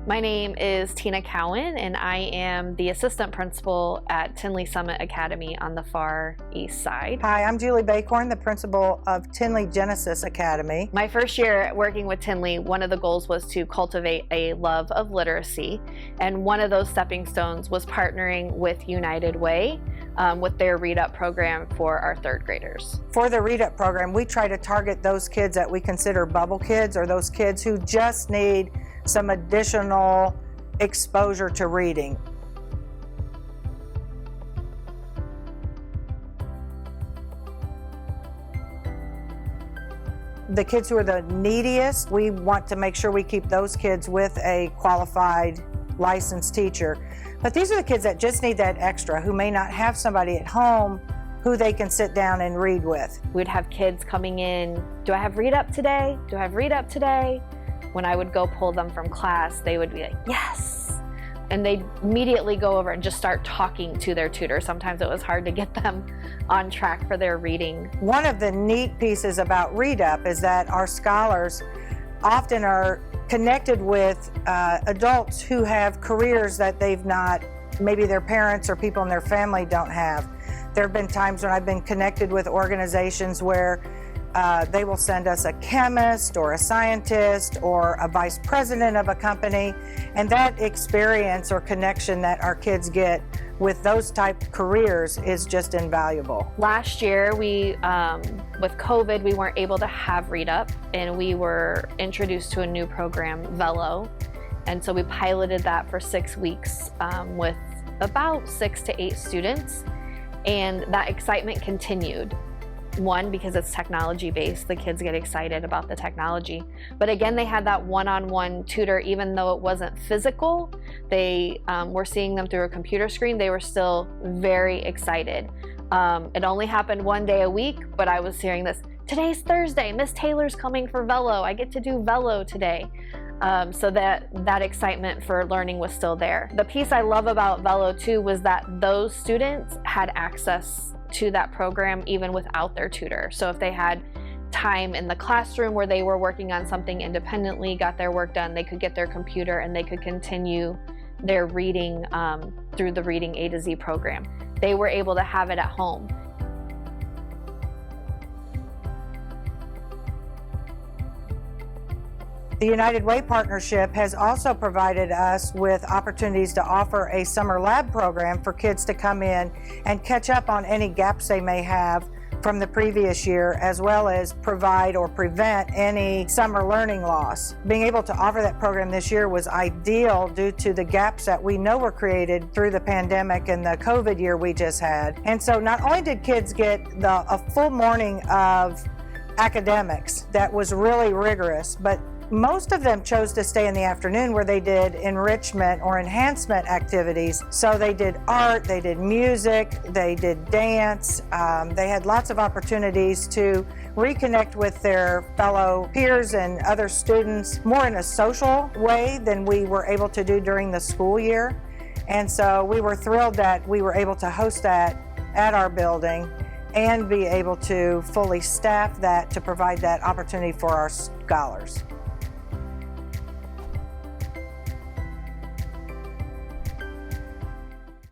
My name is Tina Cowan, and I am the assistant principal at Tinley Summit Academy on the far east side. Hi, I'm Julie Bacorn, the principal of Tinley Genesis Academy. My first year working with Tinley, one of the goals was to cultivate a love of literacy, and one of those stepping stones was partnering with United Way with their ReadUp program for our third graders. For the ReadUp program, we try to target those kids that we consider bubble kids, or those kids who just need some additional exposure to reading. The kids who are the neediest, we want to make sure we keep those kids with a qualified licensed teacher. But these are the kids that just need that extra, who may not have somebody at home who they can sit down and read with. We'd have kids coming in, do I have ReadUp today? Do I have ReadUp today? When I would go pull them from class, they would be like, yes! And they'd immediately go over and just start talking to their tutor. Sometimes it was hard to get them on track for their reading. One of the neat pieces about ReadUp is that our scholars often are connected with adults who have careers that they've not, maybe their parents or people in their family don't have. There have been times when I've been connected with organizations where they will send us a chemist or a scientist or a vice president of a company, and that experience or connection that our kids get with those type of careers is just invaluable. Last year, with COVID, we weren't able to have ReadUp, and we were introduced to a new program, Vello, and so we piloted that for 6 weeks with about 6 to 8 students, and that excitement continued. One, because it's technology-based, the kids get excited about the technology. But again, they had that one-on-one tutor, even though it wasn't physical. They were seeing them through a computer screen. They were still very excited. It only happened one day a week, but I was hearing this, today's Thursday, Miss Taylor's coming for Vello. I get to do Vello today. So that excitement for learning was still there. The piece I love about Vello too was that those students had access to that program even without their tutor. So if they had time in the classroom where they were working on something independently, got their work done, they could get their computer and they could continue their reading through the Reading A to Z program. They were able to have it at home. The United Way partnership has also provided us with opportunities to offer a summer lab program for kids to come in and catch up on any gaps they may have from the previous year, as well as provide or prevent any summer learning loss. Being able to offer that program this year was ideal due to the gaps that we know were created through the pandemic and the COVID year we just had. And so not only did kids get a full morning of academics that was really rigorous, but most of them chose to stay in the afternoon where they did enrichment or enhancement activities. So they did art, they did music, they did dance. They had lots of opportunities to reconnect with their fellow peers and other students more in a social way than we were able to do during the school year. And so we were thrilled that we were able to host that at our building and be able to fully staff that to provide that opportunity for our scholars.